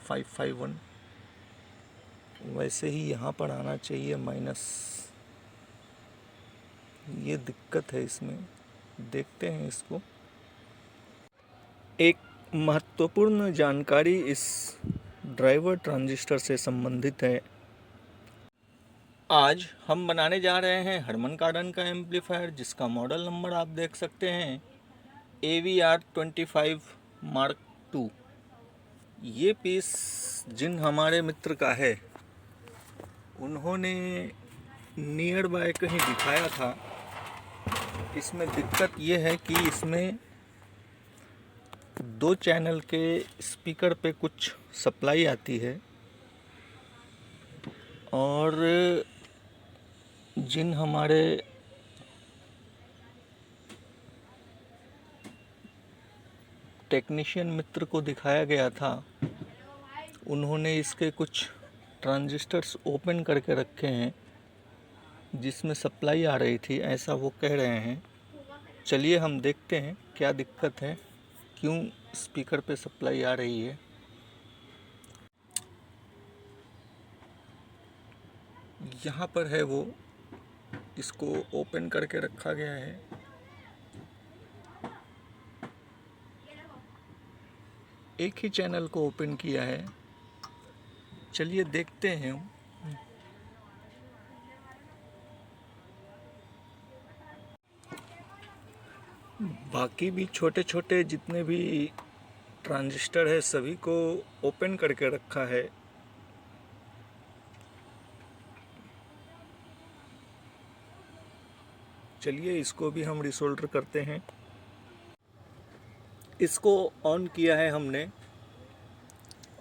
-551। वैसे ही यहाँ पर आना चाहिए माइनस। ये दिक्कत है इसमें, देखते हैं इसको। एक महत्वपूर्ण जानकारी इस ड्राइवर ट्रांजिस्टर से संबंधित है। आज हम बनाने जा रहे हैं हरमन कार्डन का एम्पलीफायर, जिसका मॉडल नंबर आप देख सकते हैं AVR25 Mark II। ये पीस जिन हमारे मित्र का है, उन्होंने नियर बाय कहीं दिखाया था। इसमें दिक्कत ये है कि इसमें 2 चैनल के स्पीकर पे कुछ सप्लाई आती है, और जिन हमारे टेक्नीशियन मित्र को दिखाया गया था, उन्होंने इसके कुछ ट्रांजिस्टर्स ओपन करके रखे हैं जिसमें सप्लाई आ रही थी, ऐसा वो कह रहे हैं। चलिए हम देखते हैं क्या दिक्कत है, क्यों स्पीकर पे सप्लाई आ रही है। यहाँ पर है वो, इसको ओपन करके रखा गया है। एक ही चैनल को ओपन किया है। चलिए देखते हैं। बाकी भी छोटे छोटे जितने भी ट्रांजिस्टर है, सभी को ओपन करके रखा है। चलिए इसको भी हम रिसोल्डर करते हैं। इसको ऑन किया है हमने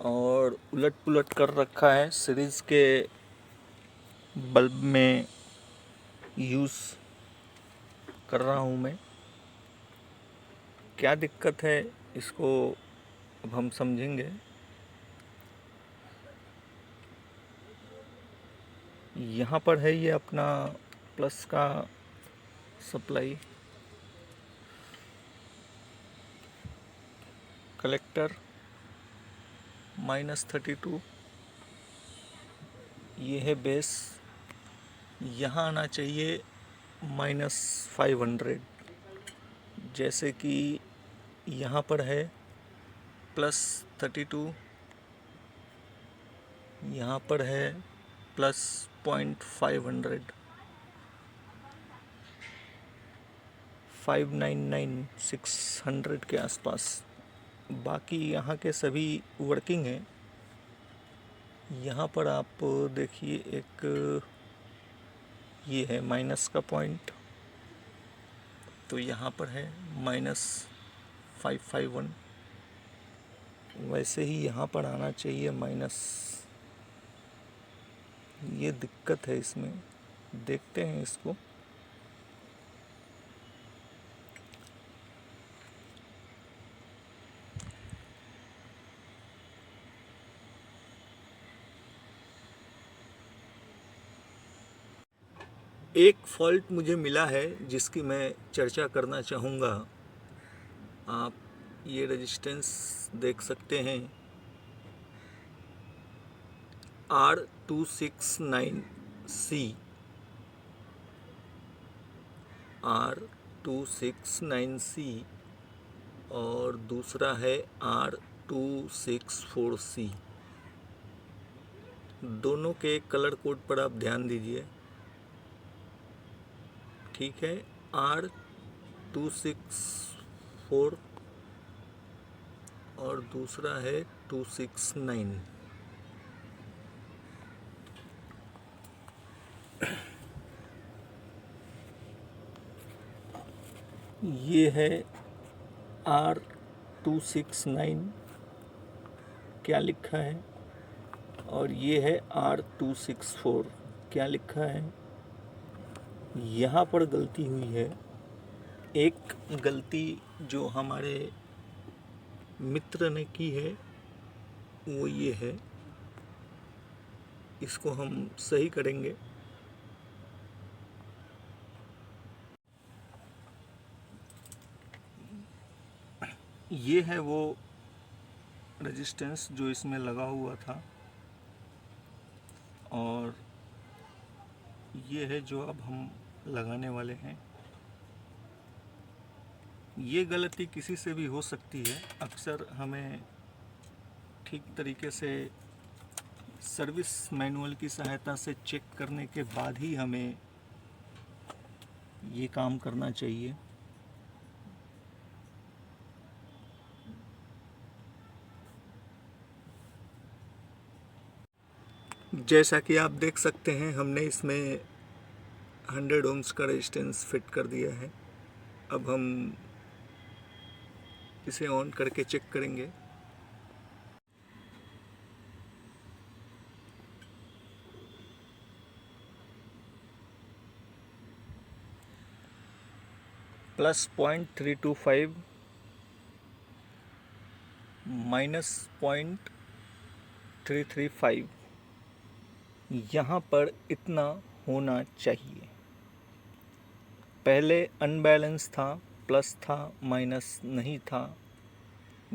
और उलट पुलट कर रखा है। सीरीज़ के बल्ब में यूज़ कर रहा हूँ मैं। क्या दिक्कत है इसको अब हम समझेंगे। यहाँ पर है ये अपना प्लस का सप्लाई, कलेक्टर -32, ये है बेस। यहाँ आना चाहिए -500, जैसे कि यहाँ पर है +32, यहाँ पर है +500, 599 600 के आसपास। बाकी यहाँ के सभी वर्किंग हैं। यहाँ पर आप देखिए, एक ये है माइनस का पॉइंट, तो यहाँ पर है -551। वैसे ही यहाँ पर आना चाहिए माइनस। ये दिक्कत है इसमें, देखते हैं इसको। एक फॉल्ट मुझे मिला है जिसकी मैं चर्चा करना चाहूँगा। आप ये रेजिस्टेंस देख सकते हैं, R269C, R269C, और दूसरा है R264C। दोनों के कलर कोड पर आप ध्यान दीजिए। ठीक है, R264 और दूसरा है 269। ये है R269, क्या लिखा है, और ये है R264, क्या लिखा है। यहाँ पर गलती हुई है। एक गलती जो हमारे मित्र ने की है वो ये है, इसको हम सही करेंगे। ये है वो रेजिस्टेंस जो इसमें लगा हुआ था, और ये है जो अब हम लगाने वाले हैं। ये गलती किसी से भी हो सकती है। अक्सर हमें ठीक तरीके से सर्विस मैनुअल की सहायता से चेक करने के बाद ही हमें ये काम करना चाहिए। जैसा कि आप देख सकते हैं, हमने इसमें 100 ओम्स का रेजिस्टेंस फिट कर दिया है। अब हम इसे ऑन करके चेक करेंगे। +0.325 -0.335, यहाँ पर इतना होना चाहिए। पहले अनबैलेंस था, प्लस था, माइनस नहीं था।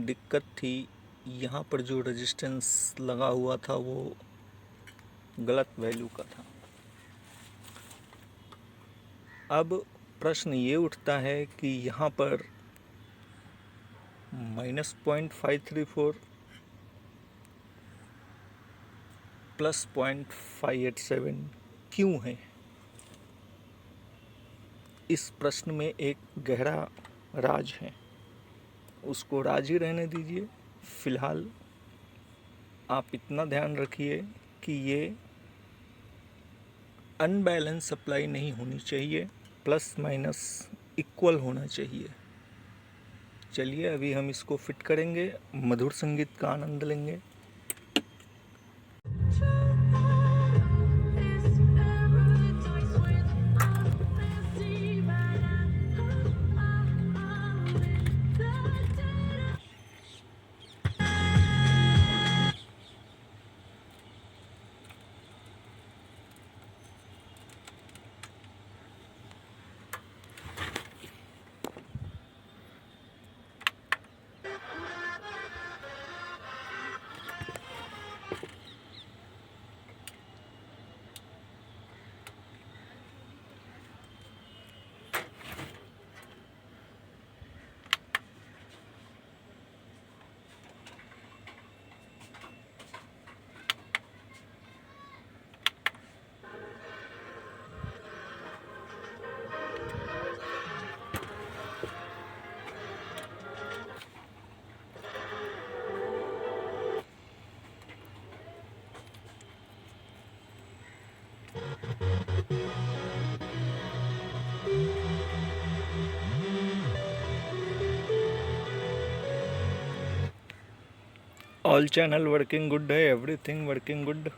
दिक्कत थी यहाँ पर जो रेजिस्टेंस लगा हुआ था वो गलत वैल्यू का था। अब प्रश्न ये उठता है कि यहाँ पर -0.534 +0.587 क्यों है? इस प्रश्न में एक गहरा राज है, उसको राज ही रहने दीजिए। फिलहाल आप इतना ध्यान रखिए कि ये अनबैलेंस सप्लाई नहीं होनी चाहिए, प्लस माइनस इक्वल होना चाहिए। चलिए अभी हम इसको फिट करेंगे, मधुर संगीत का आनंद लेंगे। ऑल चैनल वर्किंग गुड है, एवरीथिंग वर्किंग गुड।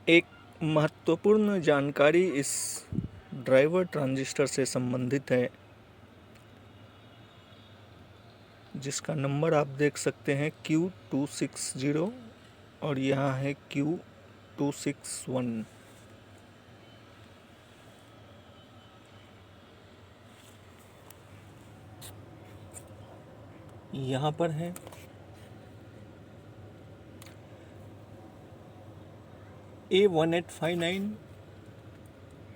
एक महत्वपूर्ण जानकारी इस ड्राइवर ट्रांजिस्टर से संबंधित है, जिसका नंबर आप देख सकते हैं Q260 और यहाँ है Q261। यहाँ पर है A1859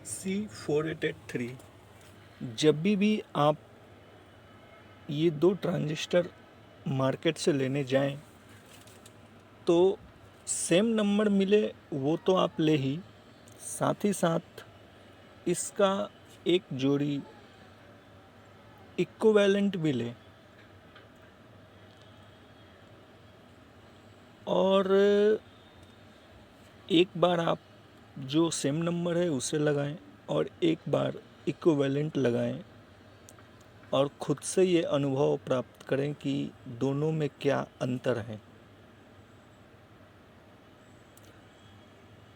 C4883। जब भी आप ये दो ट्रांजिस्टर मार्केट से लेने जाएं तो सेम नंबर मिले वो तो आप ले ही, साथ ही साथ इसका एक जोड़ी इक्विवेलेंट भी लें। और एक बार आप जो सेम नंबर है उसे लगाएं और एक बार इक्विवेलेंट लगाएं और खुद से ये अनुभव प्राप्त करें कि दोनों में क्या अंतर है।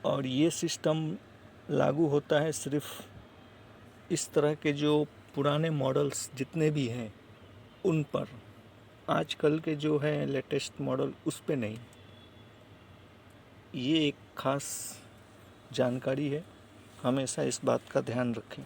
और ये सिस्टम लागू होता है सिर्फ इस तरह के जो पुराने मॉडल्स जितने भी हैं उन पर, आजकल के जो है लेटेस्ट मॉडल उस पे नहीं। ये एक खास जानकारी है, हमेशा इस बात का ध्यान रखें।